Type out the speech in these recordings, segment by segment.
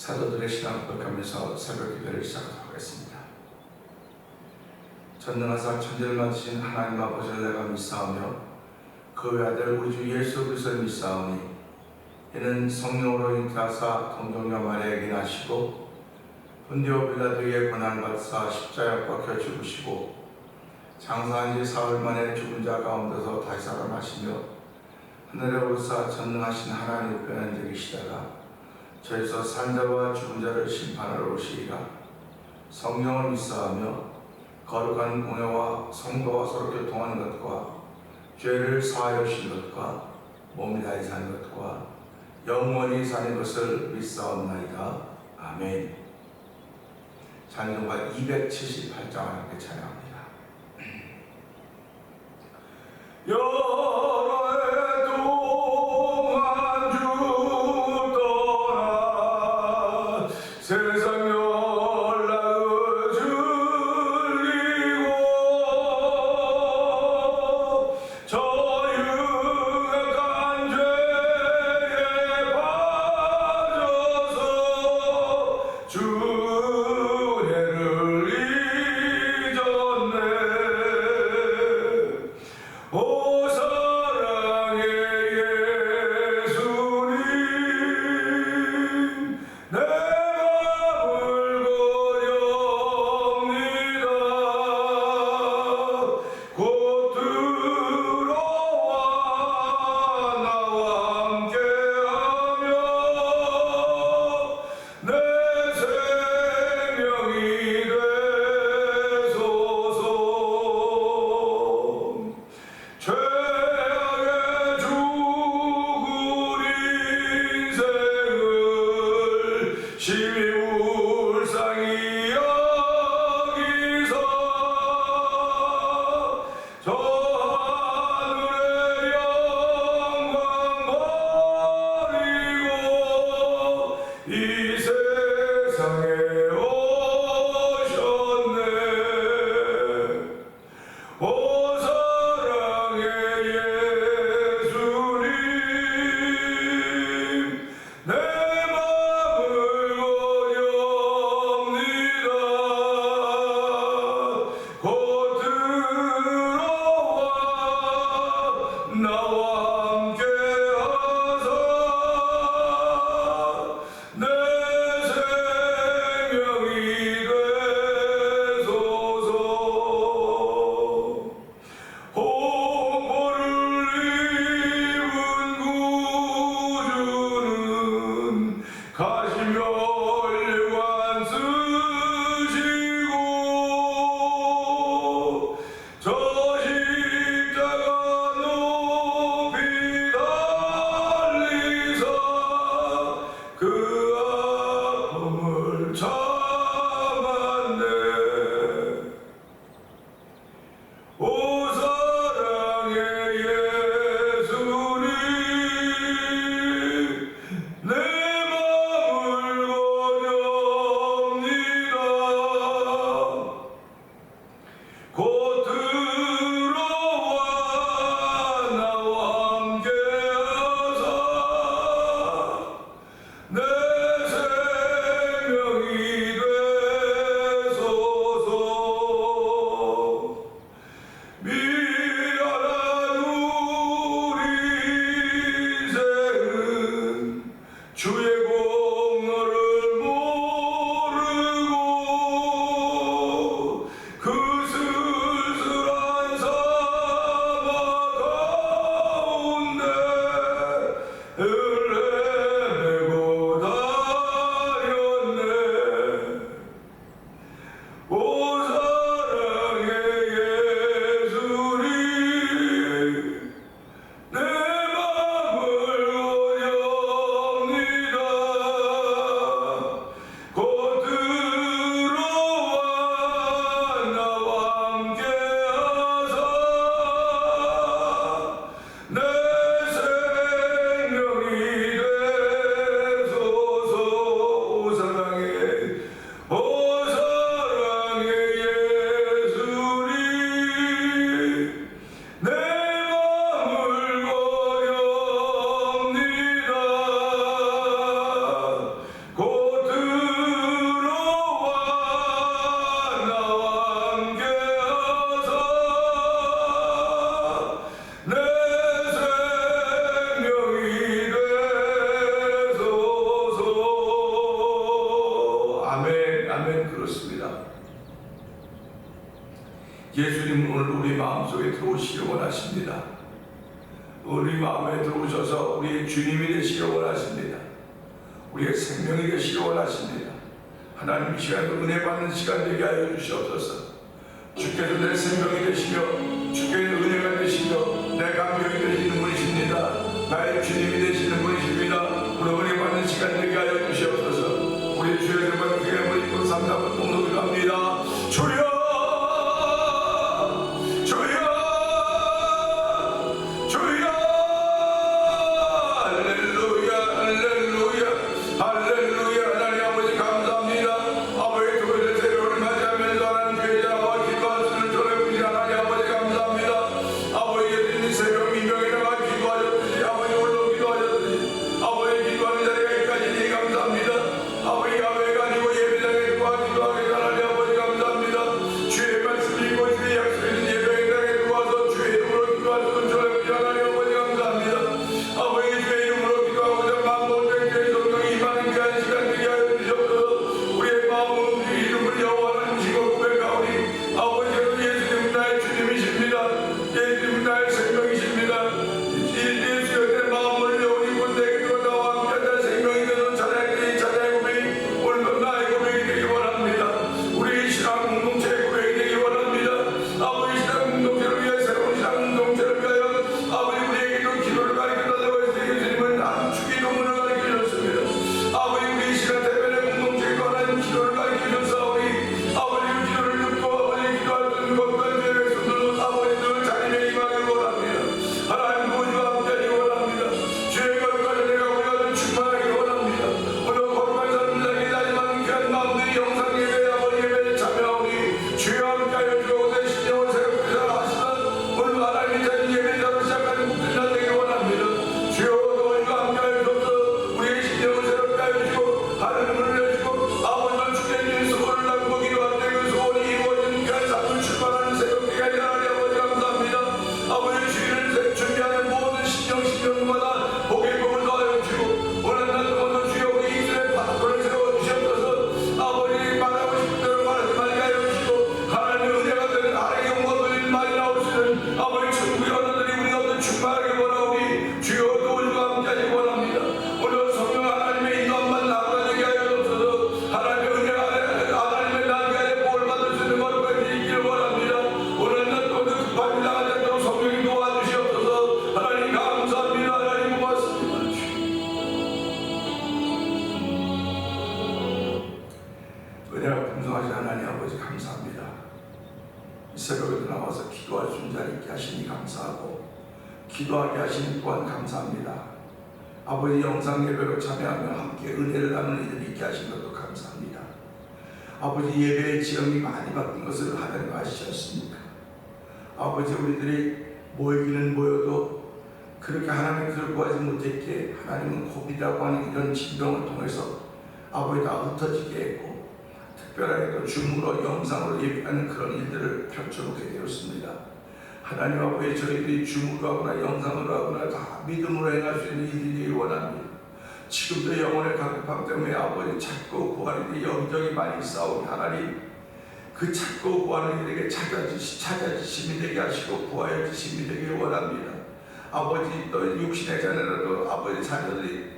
사도들의 신앙을 고백하면서 새벽 기도를 시작하도록 하겠습니다. 전능하사 천지를 만드신 하나님 아버지를 내가 믿사오며 그 외아들 우리 주 예수 그리스도를 믿사오니 이는 성령으로 잉태하사 동정녀 마리아에게 나시고 본디오 빌라도의 고난을 받사 십자가에 박혀 죽으시고 장사한 지 사흘 만에 죽은 자 가운데서 다시 살아나시며 하늘에 오르사 전능하신 하나님 우편에 앉아 계시다가 저에서 산 자와 죽은 자를 심판하러 오시리라. 성령을 믿사하며 거룩한 공회와 성도와 서로 교통하는 것과 죄를 사하여 주신 것과 몸이 다시 사는 것과 영원히 사는 것을 믿사옵나이다. 아멘. 찬송가 278장을 함께 찬양합니다. 내 마음을 예수님 오늘 우리 마음속에 들어오시기 원하십니다. 우리 마음에 들어오셔서 우리의 주님이 되시기 원하십니다. 우리의 생명이 되시기 원하십니다. 하나님, 이 시간에 은혜 받는 시간 되게 하여 주시옵소서. 주께서 내 생명이 되시며 주께서 은혜가 되시며 내 감격이 되시는 분이십니다. 나의 주님이 되시는 분이십니다. 우리 은혜 받는 시간 되게 하여 주시옵소서. 우리 주의 대만 기름을 입고 3-4번 동록을 갑니다. 주여, 기도하게 하시니 또한 감사합니다. 아버지, 영상 예배로 참여하며 함께 은혜를 나누는 일을 있게 하신 것도 감사합니다. 아버지, 예배의 지형이 많이 바뀐 것을 하나님 아시지 않습니까? 아버지, 우리들이 모이기는 모여도 그렇게 하나님을 구하지 못했기에 하나님은 코비드라고 하는 이런 진병을 통해서 아버지 다 흩어지게 했고, 특별하게도 줌으로 영상으로 예배하는 그런 일들을 펼쳐놓게 되었습니다. 하나님 아버지, 저희들이 줌으로 하거나 영상으로 하거나 다 믿음으로 행할 수 있는 일이길 원합니다. 지금도 영혼의 각급함 때문에 아버지 찾고 구하는 데 여기저기 많이 싸우니 하나님, 그 찾고 구하는 이들에게 찾아주심이 되게 하시고 구하여 주심이 되길 원합니다. 아버지, 또 육신의 자녀라도 아버지 자녀들이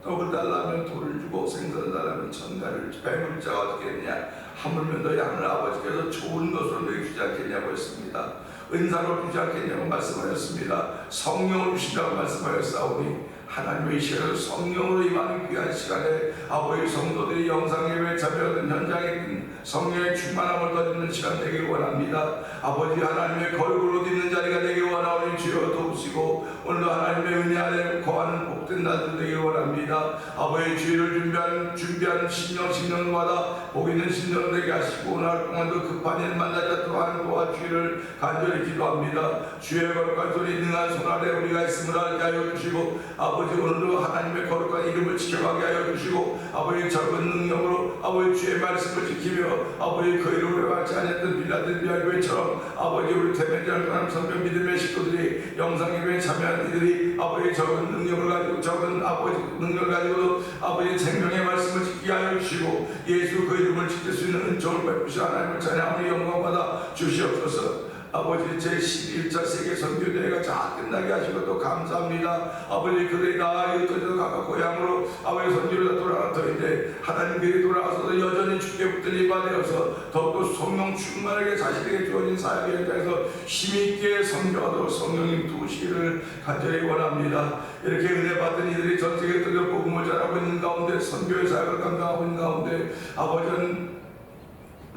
떡을 달라면 돌을 주고 생선을 달라면 전갈을 뱀을 주자 어떻게 했냐, 하물며 너희 하늘 아버지께서 좋은 것으로 너희 주지 않겠냐고 했습니다. 은사로 주지 않겠냐고 말씀하셨습니다. 성령을 주시라고 말씀하였사오니 하나님의 시간을 성령으로 임하는 귀한 시간에 아버지 성도들이 영상 예배에 참여하는 현장에 성령의 충만함을 거두는 시간 되길 원합니다. 아버지, 하나님의 거룩을 옷 입는 자리가 되길 원하오니 주여 도우시고 오늘도 하나님의 은혜 아래 거하는 복된 날들 되길 원합니다. 아버지, 주일을 준비하는 신령마다 복 있는 신령 되게 하시고 오늘 동안도 급한 일 만나지 않도록 하는 도와 주의를 간절히 기도합니다. 주의 거룩한 소리 능한 손 아래 우리가 있음을 알게 하여 주시고 아버지 아버지 오늘도 하나님의 거룩한 이름을 지켜가게 하여 주시고 아버지 적은 능력으로 아버지 주의 말씀을 지키며 아버지 그 이름을 받지 않았던 빌라델비아 교회처럼 아버지 우리 대면전을 떠난 성경 믿음의 식구들이 영상예배에 참여하는 이들이 아버지 적은 능력을 가지고 적은 아버지 능력을 가지고도 아버지 생명의 말씀을 지키게 하여 주시고 예수 그 이름을 지킬 수 있는 은총을 베푸시고 하나님을 찬양하며 영광받아 주시옵소서. 아버지 제11차 세계 선교대회가 잘 끝나게 하시고 또 감사합니다. 아버지 그들이 다 이것저것 각각 고향으로 아버지 선교를 돌아가서인데 하나님께로 돌아가서도 여전히 주께 붙들림 받아서 더욱더 성령 충만하게 자신에게 주어진 사역의 현장에서 힘있게 선교하도록 성령님 도우시기를 간절히 원합니다. 이렇게 은혜 받은 이들이 전 세계에 떠들어 복음을 전하고 있는 가운데 선교의 사역을 감당하고 있는 가운데 아버지는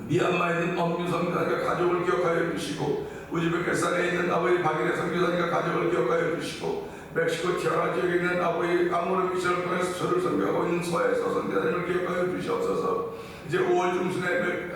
미얀마에 있는 엄규 선교사님과 가족을 기억하여 주시고 우즈베키스탄에 있는 아버지 박인혜 선교사님과 가족을 기억하여 주시고 멕시코 티아라 지역에 있는 아버지 아모르 미션을 통해서 저를 선교하고 있는 서해서 선교사님을 기억하여 주시옵소서. 이제 5월 중순에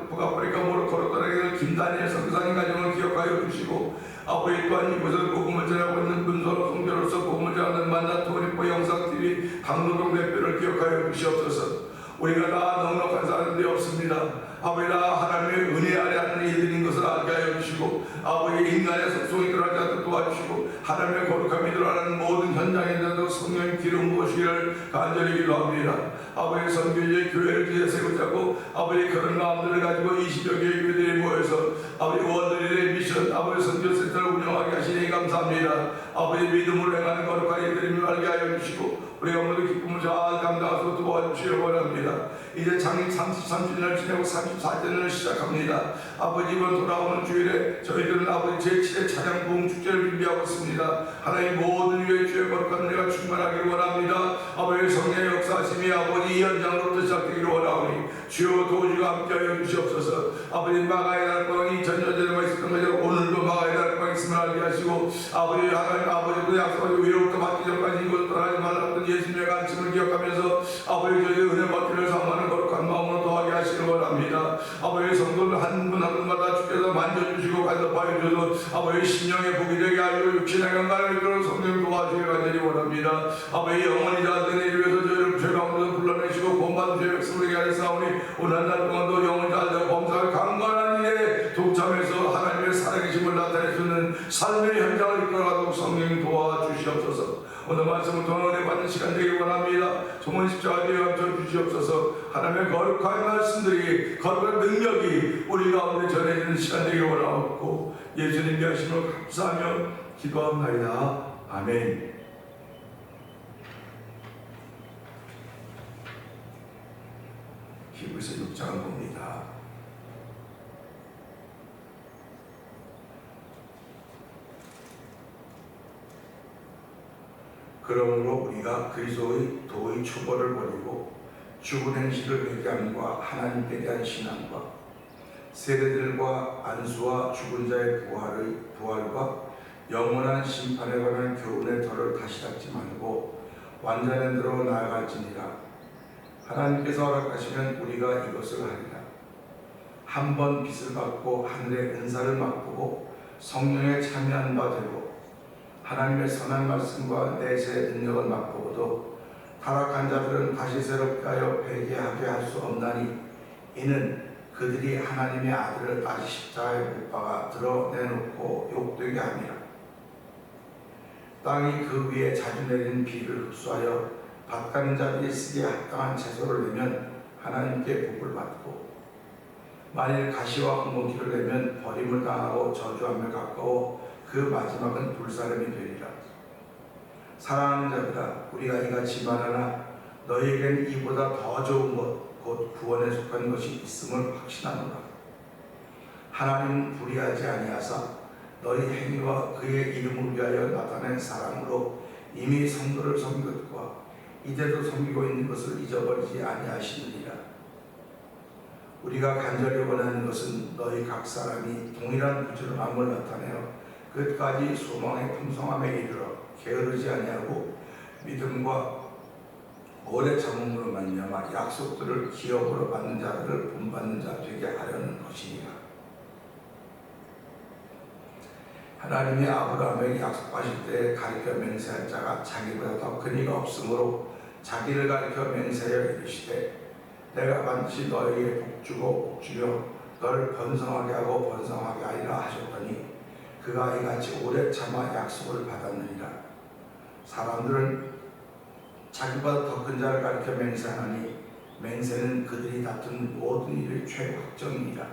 북아프리카 모로코로 떠나게 된 김다니엘 선교사님 가정을 기억하여 주시고 아버지 또한 이곳에서 복음을 전하고 있는 문서로 선교로서 복음을 전하는 만나토리포 영상TV 강노동 대표를 기억하여 주시옵소서. 우리가 다 넉넉한 사람들이 없습니다. 아버지 다 하나님의 은혜 아래 하는 일들인 것을 알게 하여 주시고 아버지 인간의 속성이 드러나지 않도록 도와주시고 하나님의 거룩함이 드러나는 모든 현장에서도 성령의 기름 부으시기를 간절히 기도합니다. 아버지 선교지의 교회를 뒤에 세우자고 아버지 그런 마음들을 가지고 20여 개의 교회들이 모여서 아버지 원더리의 미션 아버지 선교센터를 운영하게 하시니 감사합니다. 아버지 믿음으로 행하는 거룩한 일들임을 알게 하여 주시고 우리가 오늘도 기쁨을 잘 감당하고 도와주시기 원합니다. 이제 장립 33주년을 지내고 34주년을 시작합니다. 아버지 이번 돌아오는 주일에 저희들은 아버지 제7회 찬양 부흥 축제를 준비하고 있습니다. 하나님 모든 위에 주의 거룩한 은혜가 충만하기를 원합니다. 아버지 성령의 역사하심이 아버지 이 현장으로부터 시작되기를 원하오니 주여 도우시고 함께하여 주시옵소서. 아버지 마가의 달방이 전년 전에만 있었던 것처럼 오늘도 마가의 달방이 있음을 알게 하시고 아버지 하나님 아버지도 약속하시고 위로부터 받기 전까지 이곳을 떠나지 말라던 예수님의 가르침을 기억하면서 아버지 저희 은혜 받기를 사모하는 거룩한 마음으로 도하게 하시길 원합니다. 아버지 성도들 한 분 한 분마다 주께서 만져주시고 간섭하여 주셔서 아버지 심령의 복이 되게 하시고 육신의 건강을 이끌어 성령 도와주시길 간절히 원합니다. 아버지 영원히 자들의 일을 위해서 저희를 죄 가운데서 불러내시고 본받은 죄 백성에게 하였사오니 오늘 한 달 동안도 영원히 자들의 범사를 강건한 일에 동참해서 하나님의 살아계심을 나타낼 수 있는 삶의 현장을 이끌어가도록 성령이 도와주시옵소서. 오늘 말씀을 통해 은혜 받는 시간 되길 원합니다. 종은 십자가 뒤에 감춰 주시옵소서. 하나님의 거룩한 말씀들이 거룩한 능력이 우리 가운데 전해지는 시간 되길 원하옵고 예수님께 하심을 감사하며 기도합나이다. 아멘. 히브리서 6장을 봅니다. 그러므로 우리가 그리스도의 도의 추벌을 버리고 죽은 행실을 회개함과 하나님께 대한 신앙과 세대들과 안수와 죽은 자의 부활과 영원한 심판에 관한 교훈의 털을 다시 닦지 말고 완전한 대로 나아갈지니라. 하나님께서 허락하시면 우리가 이것을 하리라. 한 번 빚을 받고 하늘의 은사를 맛보고 성령에 참여한 바 되고 하나님의 선한 말씀과 내세의 능력을 맛보고도 타락한 자들은 다시 새롭게 하여 회개하게 할 수 없나니 이는 그들이 하나님의 아들을 다시 십자가에 못 박아 드러내놓고 욕되게 함이라. 땅이 그 위에 자주 내리는 비를 흡수하여 밭 가는 자들이 쓰기에 합당한 채소를 내면 하나님께 복을 받고 만일 가시와 엉겅퀴를 내면 버림을 당하고 저주함에 가까워 그 마지막은 불사름이 되리라. 사랑하는 자들아 우리가 이같이 말하나 너희에게는 이보다 더 좋은 것 곧 구원에 속한 것이 있음을 확신하노라. 하나님은 불의하지 아니하사 너희 행위와 그의 이름을 위하여 나타낸 사랑으로 이미 성도를 섬긴 것과 이제도 섬기고 있는 것을 잊어버리지 아니하시느니라. 우리가 간절히 원하는 것은 너희 각 사람이 동일한 부지런함을 나타내어 끝까지 소망의 풍성함에 이르러 게으르지 아니하고 믿음과 오래 참음으로 말미암아 약속들을 기업으로 받는 자들을 본받는 자 되게 하려는 것이니라. 하나님이 아브라함에게 약속하실 때 가르쳐 맹세한 자가 자기보다 더 큰 이가 없으므로 자기를 가르쳐 맹세하여 이르시되 내가 반드시 너에게 복주고 복주며 너를 번성하게 하고 번성하게 하리라 하셨더니 그가 이같이 오래 참아 약속을 받았느니라. 사람들은 자기보다 더 큰 자를 가르쳐 맹세하니 맹세는 그들이 다툰 모든 일의 최확정이니라.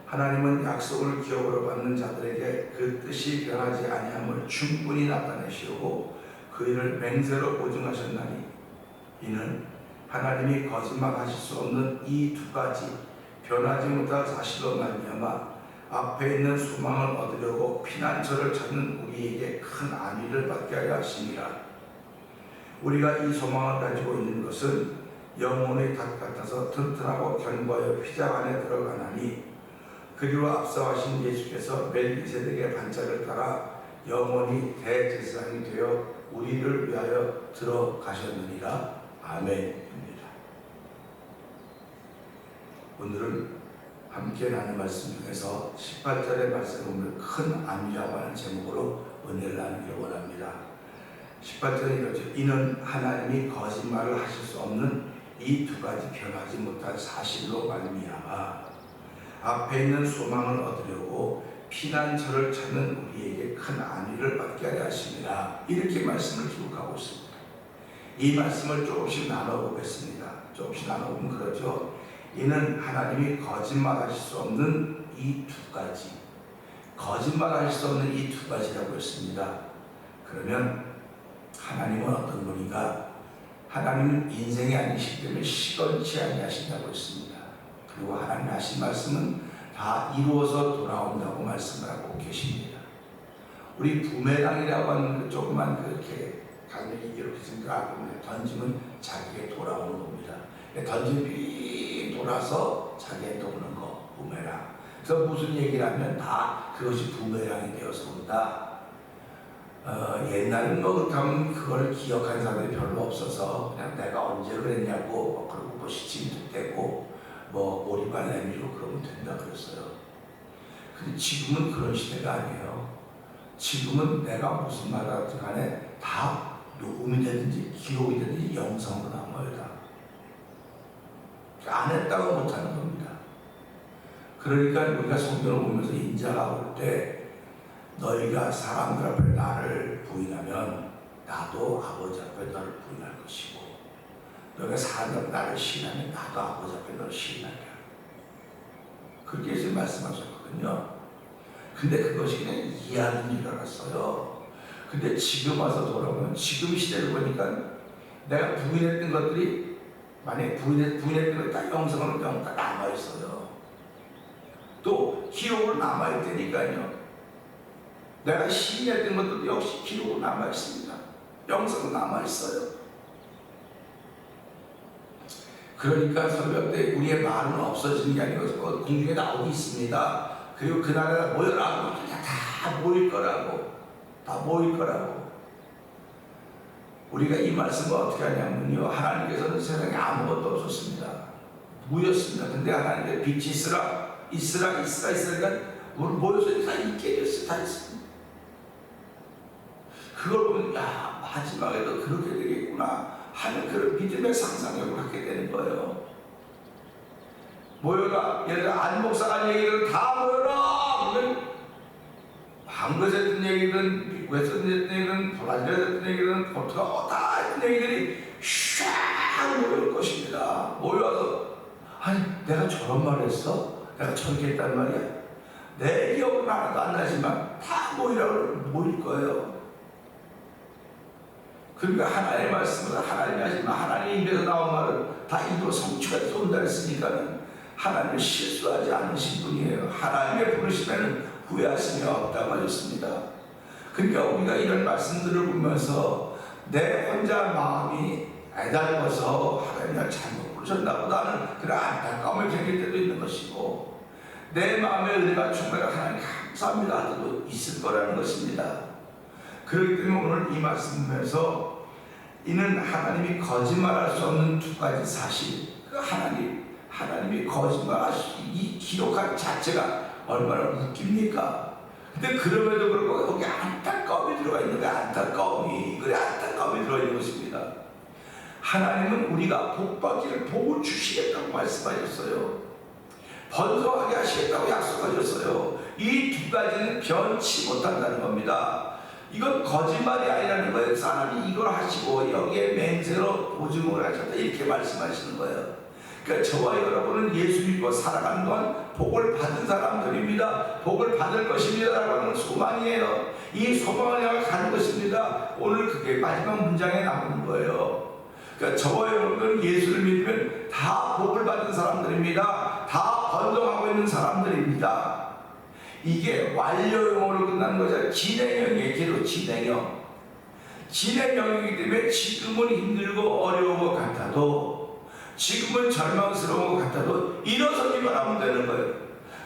하나님은 약속을 기업으로 받는 자들에게 그 뜻이 변하지 아니함을 충분히 나타내시고 그 일을 맹세로 보증하셨나니 이는 하나님이 거짓말하실 수 없는 이 두 가지 변하지 못할 사실로 말미암아 앞에 있는 소망을 얻으려고 피난처를 찾는 우리에게 큰 안위를 받게 하려 하심이라. 우리가 이 소망을 가지고 있는 것은 영혼의 닭 같아서 튼튼하고 견고하여 휘장 안에 들어가나니 그리로 앞서 하신 예수께서 멜기세덱의 반차를 따라 영원히 대제사장이 되어 우리를 위하여 들어가셨느니라. 아멘입니다. 오늘은 함께 나눈 말씀 중에서 18절의 말씀을 보면 큰 안위라고 하는 제목으로 은혜를 나누기를 원합니다. 18절에 이렇죠. 이는 하나님이 거짓말을 하실 수 없는 이 두 가지 변하지 못할 사실로 말미암아 앞에 있는 소망을 얻으려고 피난처를 찾는 우리에게 큰 안위를 받게 하려 하십니다. 이렇게 말씀을 기록하고 있습니다. 이 말씀을 조금씩 나눠보겠습니다. 조금씩 나눠보면 그러죠. 이는 하나님이 거짓말하실 수 없는 이 두 가지, 거짓말하실 수 없는 이 두 가지라고 했습니다. 그러면 하나님은 어떤 분인가? 하나님은 인생이 아니시기 때문에 시건치 아니하신다고 했습니다. 그리고 하나님 하신 말씀은 다 이루어서 돌아온다고 말씀을 하고 계십니다. 우리 부메랑이라고 하는 조그만 그렇게 강력히 이렇게 생각하고 던지면 자기에게 돌아오는 겁니다. 던지면 빙 돌아서 자기에게 오는 거, 부메랑. 그래서 무슨 얘기를 하면 다 그것이 부메랑이 되어서 온다. 옛날은 그렇다면 그걸 기억하는 사람들이 별로 없어서 그냥 내가 언제 그랬냐고 그러고 뭐 시침도 떼고 뭐 오리발 내밀고 그러면 된다 그랬어요. 근데 지금은 그런 시대가 아니에요. 지금은 내가 무슨 말 하든 간에 다 녹음이 되든지 기록이 되든지 영상으로 남아요. 다. 안 했다고 못하는 겁니다. 그러니까 우리가 성경을 보면서 인자가 올 때 너희가 사람들 앞에 나를 부인하면 나도 아버지 앞에 너를 부인할 것이고 너희가 사람들 앞에 나를 시인하면 나도 아버지 앞에 너를 시인하리라. 그렇게 해서 말씀하셨거든요. 근데 그것이 그냥 이해하는 줄 알았어요. 근데 지금 와서 돌아보면 지금 시대를 보니까 내가 부인했던 것들이 만약에 부인했던 것이 다 영상으로 다 남아있어요. 또 기록으로 남아있다니까요. 내가 시인했던 것도 역시 기록으로 남아있습니다. 영상으로 남아있어요. 그러니까 설교 때 우리의 말은 없어지는 게 아니고 공중에 나오고 있습니다. 그리고 그날에 모여라. 다 모일 거라고. 다 모일 거라고. 우리가 이 말씀을 어떻게 하냐면요. 하나님께서는 세상에 아무것도 없었습니다. 무였습니다. 근데 하나님의 빛이 있으라니까 모여서 다 있게 됐어요. 다 있습니다. 그걸 보면 야 마지막에도 그렇게 되겠구나 하는 그런 믿음의 상상력을 갖게 되는 거예요. 모여라. 예를 들어 안 목사가 얘기를 다 모여라. 그러면 한국에서 했던 얘기든 미국에서 했던 얘기든 브라질에서 했던 얘기든 포르투갈 다 했던 얘기들이 쫙 모일 것입니다. 모여서 아니 내가 저런 말을 했어? 내가 저렇게 했단 말이야? 내 기억은 하나도 안 나지만 다 모일 거예요. 그러니까 하나님의 말씀을 하나님이 하지만 하나님의 입에서 나온 말은 다 이루어 성취가 돼서 온다 했으니까 하나님은 실수하지 않으신 분이에요. 하나님의 부르심에는 후회하심이 없다고 하셨습니다. 그러니까 우리가 이런 말씀들을 보면서 내 혼자 마음이 애달려서 하나님을 잘못 부르셨나 보다는 그런 안타까움을 생길 때도 있는 것이고 내 마음의 은혜가 충만한 하나님 감사합니다 할 때도 있을 거라는 것입니다. 그렇기 때문에 오늘 이 말씀에서 이는 하나님이 거짓말할 수 없는 두 가지 사실, 그 하나님이 거짓말할 수 이 기록한 자체가 얼마나 웃깁니까? 근데 그럼에도 불구하고 거기 안타까움이 들어가 있는 거예요. 안타까움이. 그래, 안타까움이 들어가 있는 것입니다. 하나님은 우리가 복받기를 복을 주시겠다고 말씀하셨어요. 번성하게 하시겠다고 약속하셨어요. 이 두 가지는 변치 못한다는 겁니다. 이건 거짓말이 아니라는 거예요. 사람이 이걸 하시고 여기에 맹세로 보증을 하셨다 이렇게 말씀하시는 거예요. 그러니까 저와 여러분은 예수 믿고 살아가는 동안 복을 받은 사람들입니다. 복을 받을 것입니다 라고 하는 소망이에요. 이 소망을 향해 가는 것입니다. 오늘 그게 마지막 문장에 나오는 거예요. 그러니까 저와 여러분은 예수를 믿으면 다 복을 받은 사람들입니다. 다 번성하고 있는 사람들입니다. 이게 완료형으로 끝나는 거죠. 진행형이에요. 기도 진행형. 진행형이기 때문에 지금은 힘들고 어려운 것 같아도, 지금은 절망스러운 것 같아도 일어서기만 하면 되는 거예요.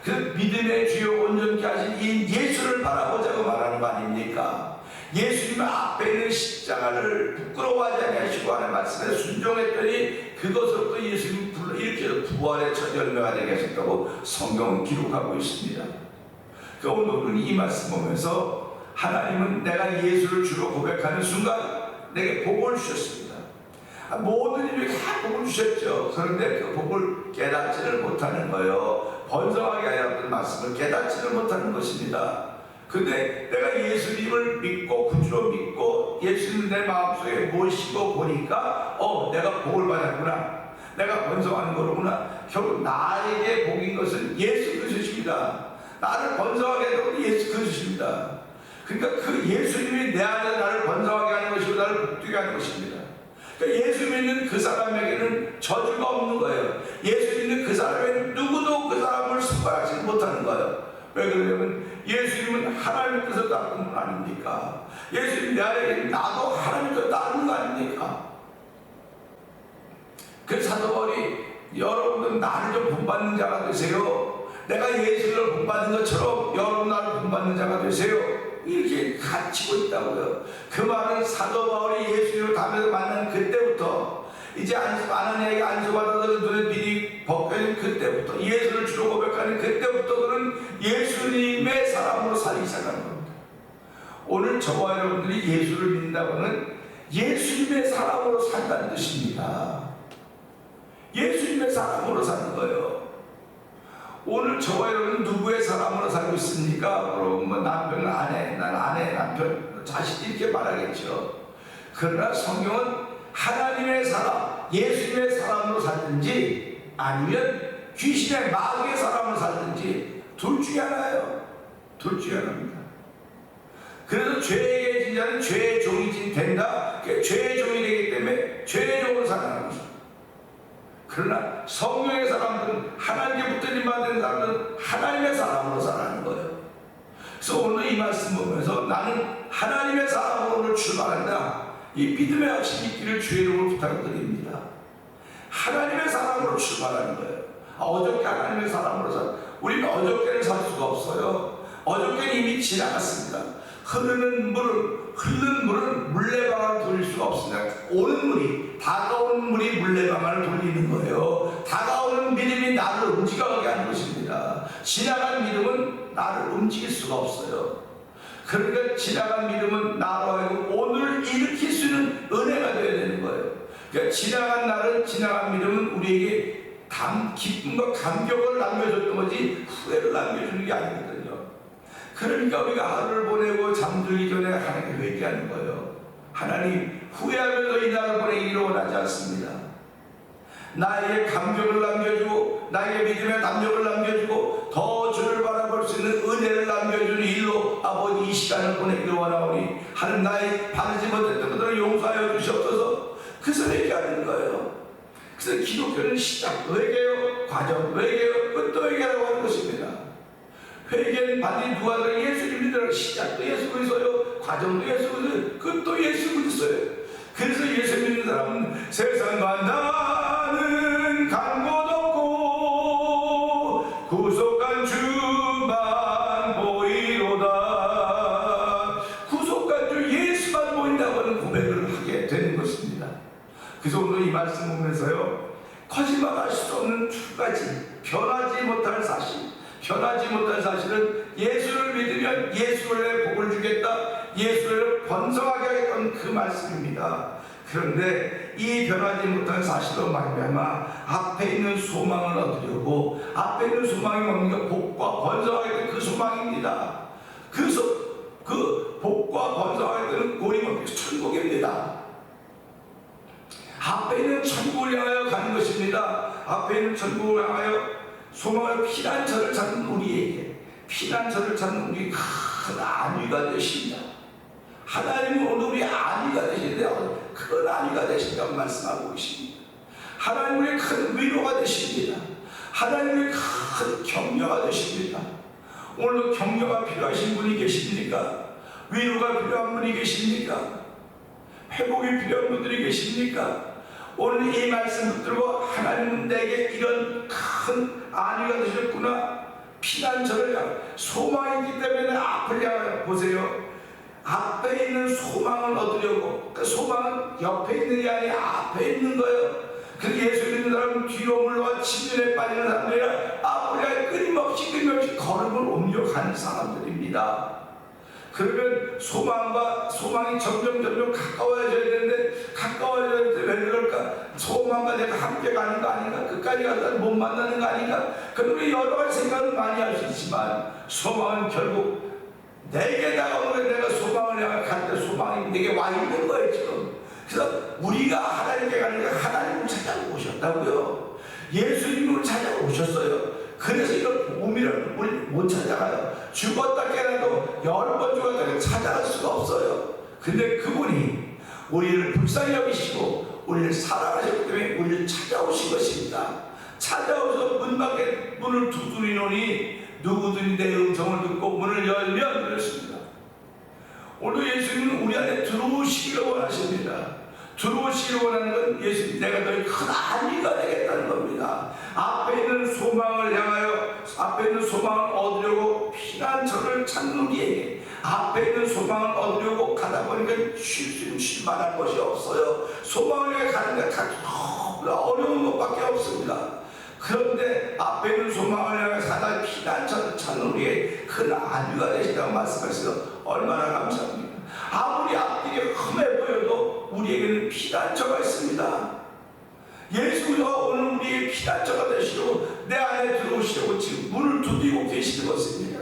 그 믿음의 주요 온전케 하신 이 예수를 바라보자고 말하는 거 아닙니까? 예수님은 앞에 있는 십자가를 부끄러워하지 않으시고 하는 말씀에 순종했더니 그것으로부터 예수님이 불러일으켜서 부활의 첫 열매가 되게 하셨다고 성경은 기록하고 있습니다. 그러니까 오늘은 이 말씀 보면서 하나님은 내가 예수를 주로 고백하는 순간 내게 복을 주셨습니다. 모든 일이 다 복을 주셨죠. 그런데 그 복을 깨닫지를 못하는 거예요. 번성하게 하였던 말씀을 깨닫지를 못하는 것입니다. 근데 내가 예수님을 믿고 구주로 믿고 예수님을 내 마음속에 모시고 보니까 내가 복을 받았구나, 내가 번성하는 거로구나. 결국 나에게 복인 것은 예수 그리스도십니다. 나를 번성하게 하는 예수 그리스도십니다. 그러니까 그 예수님이 내 안에 나를 번성하게 하는 것이고 나를 복되게 하는 것입니다. 그러니까 예수 믿는 그 사람에게는 저주가 없는 거예요. 예수 믿는 그 사람에게는 누구도 그 사람을 손가락질 못하는 거예요. 왜 그러냐면 예수님은 하나님의 뜻을 따르는 분 아닙니까? 예수님 내 안에 계신 나도 하나님의 뜻을 따르는 거 아닙니까? 그 사도 바울이 여러분들 나를 좀 본받는 자가 되세요. 내가 예수를 본받는 것처럼 여러분 나를 본받는 자가 되세요. 이렇게 가르치고 있다고요. 그 말은 사도 바울이 예수님을 담에서 만난 그때부터, 이제 아나니아에게 안수받아서 눈에 빛이 벗겨진 그때부터, 예수를 주로 고백하는 그때부터 그는 예수님의 사람으로 살기 시작하는 겁니다. 오늘 저와 여러분들이 예수를 믿는다고 하는 예수님의 사람으로 산다는 뜻입니다. 예수님의 사람으로 사는 거예요. 오늘 저와 여러분은 누구의 사람으로 살고 있습니까? 그러면 남편은 아내, 난 아내, 남편, 자식 이렇게 말하겠죠. 그러나 성경은 하나님의 사람, 예수님의 사람으로 살든지 아니면 귀신의 마귀의 사람으로 살든지 둘 중에 하나예요. 둘 중에 하나입니다. 그래서 죄의 진자는 죄의 종이 된다. 죄의 종이 되기 때문에 죄의 종으로 살아가는 것입니다. 그러나 성령의 사람들은, 하나님께 붙들림 받은 사람들은 하나님의 사람으로 살아가는 거예요. 그래서 오늘 이 말씀 보면서 나는 하나님의 사람으로 출발한다, 이 믿음의 확신이 있기를 주의 이름으로 부탁드립니다. 하나님의 사람으로 출발하는 거예요. 어저께 하나님의 사람으로 살, 우리는 어저께를 살 수가 없어요. 어저께는 이미 지나갔습니다. 흐르는 물은 물레방아를 돌릴 수가 없습니다. 오는 물이, 다가오는 물이 물레방아를 돌리는 거예요. 다가오는 믿음이 나를 움직이게 하는 것입니다. 지나간 믿음은 나를 움직일 수가 없어요. 그러니까 지나간 믿음은 나로 하여금 오늘 일으킬 수 있는 은혜가 되어야 되는 거예요. 그러니까 지나간 날은, 지나간 믿음은 우리에게 기쁨과 감격을 남겨줬던 거지 후회를 남겨주는 게 아니거든요. 그러니까 우리가 하루를 보내고 잠들기 전에 하나님께 회개하는 거예요. 하나님, 후회하면서 이 날을 보내기를 원하지 않습니다. 나에게 감격을 남겨주고 나에게 믿음의 담력을 남겨주고 더 주를 바라볼 수 있는 은혜를 남겨주는 일로 아버지 이 시간을 보내기를 원하오니 하는 나의 바르지 못했던 것들을 용서하여 주시옵소서. 그래서 회개하는 거예요. 그래서 기독교는 시작도 회개요, 과정도 회개요, 끝도 회개라고 하는 것입니다. 회개는 반드시 누가 들어 예수를 믿으라. 시작도 예수 그리스도요, 과정도 예수 그리스도요, 끝도 예수 그리스도예요. 그래서 예수 믿는 사람은 세상 만다는 간 곳 없고 구속한 주만 보이로다. 구속한 주 예수만 보인다고 하는 고백을 하게 되는 것입니다. 그래서 오늘 이 말씀 보면서요, 거짓말할 수 없는 두 가지, 변하지 못할 사실, 변하지 못한 사실은 예수를 믿으면 예수를 복을 주겠다, 예수를 번성하게 하겠다는 그 말씀입니다. 그런데 이 변하지 못한 사실로 말미암아 앞에 있는 소망을 얻으려고, 앞에 있는 소망이 뭡니까? 복과 번성하겠다는 그 소망입니다. 그 복과 번성하겠다는 골이 뭡니까? 천국입니다. 앞에 있는 천국을 향하여 가는 것입니다. 앞에 있는 천국을 향하여 소망을, 피난처를 찾는 우리에게, 피난처를 찾는 우리 큰 안위가 되십니다. 하나님은 오늘 우리 안위가 되시는데요, 큰 안위가 되신다고 말씀하고 계십니다. 하나님 우리의 큰 위로가 되십니다. 하나님 우리의 큰 격려가 되십니다. 오늘도 격려가 필요하신 분이 계십니까? 위로가 필요한 분이 계십니까? 회복이 필요한 분들이 계십니까? 오늘 이 말씀 붙들고 하나님은 내게 이런 큰 안위가 되셨구나, 피난처를 향해 소망이 있기 때문에 앞을 향하여 보세요. 앞에 있는 소망을 얻으려고, 그 소망은 옆에 있는 게 아니라 앞에 있는 거예요. 그 예수 믿는 사람은 뒤로 물러와 침륜에 빠지는 사람들이라 앞을 향해 끊임없이 걸음을 옮겨가는 사람들입니다. 그러면 소망이 점점 가까워져야 되는데, 가까워져야 되는데 왜 그럴까? 소망과 내가 함께 가는 거 아닌가? 끝까지 가서 못 만나는 거 아닌가? 그러면 여러 가지 생각을 많이 할 수 있지만, 소망은 결국 내게 다가오는 거예요. 내가 소망을 향해 갈 때 소망이 내게 와 있는 거예요, 지금. 그래서 우리가 하나님께 가는 게 하나님을 찾아오셨다고요. 예수님을 찾아오셨어요. 그래서 이런 복음이를 우리 못 찾아가요. 죽었다 깨어나도 10번 죽었다 찾아갈 수가 없어요. 근데 그분이 우리를 불쌍히 여기시고 우리를 사랑하셨기 때문에 우리를 찾아오신 것입니다. 찾아오셔서 문 밖에 문을 두드리노니 누구든지 내 음성을 듣고 문을 열면 그랬습니다. 오늘 예수님은 우리 안에 들어오시기를 원하십니다. 들어오시기를 원하는 건 예수님, 내가 너희 큰 안위가 되겠다는 겁니다. 앞에 있는 소망을 향하여, 앞에 있는 소망을 얻으려고 피난처를 찾는 우리에게, 앞에 있는 소망을 얻으려고 가다 보니까 쉴 만한 것이 없어요. 소망을 향해 가는 게 다 어려운 것밖에 없습니다. 그런데 앞에 있는 소망을 향해 가다 피난처를 찾는 우리의 큰 안위가 되시다고 말씀하셔서 얼마나 감사합니다. 아무리 앞길이 험해 보여도 우리에게는 피난처가 있습니다. 예수가 오늘 우리의 피난처가 되시려고, 내 안에 들어오시려고 지금 문을 두드리고 계시는 것입니다.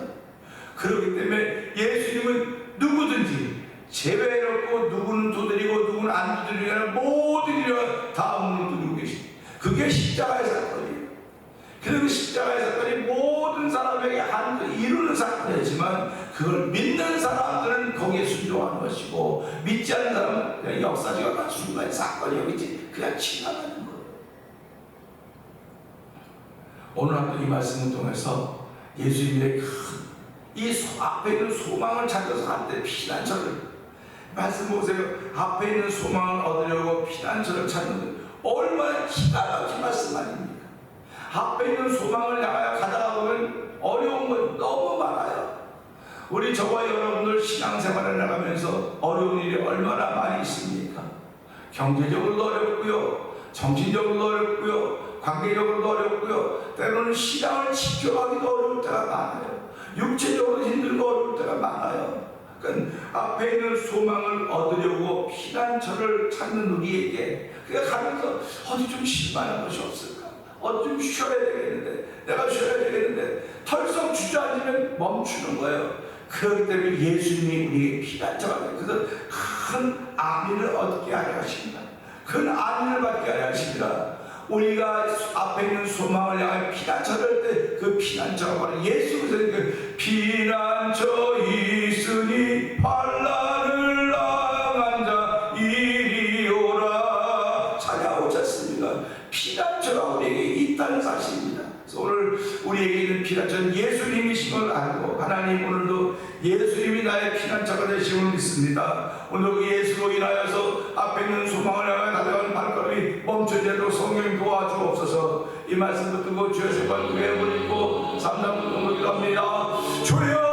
그렇기 때문에 예수님은 누구든지 제외해놓고, 누구는 두드리고 누구는 안 두드리고 모든 일을 다 문을 두드리고 계십니다. 그게 십자가의 사건이에요. 그리고 십자가의 사건이 모든 사람에게 한 이루는 사건이지만, 그걸 믿는 사람들은 거기에 순종하는 것이고, 믿지 않는 사람은 그냥 역사적인 순간의 사건이 여기지 그냥 지나가는 거예요. 오늘 이 말씀을 통해서 예수님의 이 앞에 있는 소망을 찾아서 갈 때 피난처를, 말씀 보세요. 앞에 있는 소망을 얻으려고 피난처를 찾는, 얼마나 기가 막힌 말씀 아닙니까? 앞에 있는 소망을 향하여 가다가 보면 어려운 건 너무 많아요. 우리 저와 여러분들 신앙생활을 나가면서 어려운 일이 얼마나 많이 있습니까? 경제적으로도 어렵고요, 정신적으로도 어렵고요, 관계적으로도 어렵고요, 때로는 신앙을 지켜가기도 어려울 때가 많아요. 육체적으로 힘들고 어려울 때가 많아요. 그러니까 앞에 있는 소망을 얻으려고 피난처를 찾는 우리에게, 그러니까 가면서 어디 좀 쉴 만한 것이 없을까? 어디 좀 쉬어야 되겠는데, 내가 쉬어야 되겠는데, 털썩 주저앉으면 멈추는 거예요. 그렇기 때문에 예수님이 우리에게 피난처가 돼요. 그래서 큰 안위를 얻게 하려 하십니다. 큰 안위를 받게 하려 하십니다. 우리가 앞에 있는 소망을 향해 피난처를 할 때, 그 피난처가 바로 예수 그리스도의 그 피난처 있으니 환난을 당한 자 이리 오라 찾아오지 않습니까? 피난처가 우리에게 있다는 사실입니다. 그래서 오늘 우리에게 있는 피난처는 예수님이신 걸 알고, 하나님 오늘도 예수님이 나의 피난처가 되심을 믿습니다. 오늘 그 예수로 인하여서 앞에 있는 소망을 향해 가져가는 발걸음이 멈춰지도록 성령님 도와주옵소서. 이 말씀 듣고 주의 세관 외워버리고 3장 부동을 기도합니다. 주여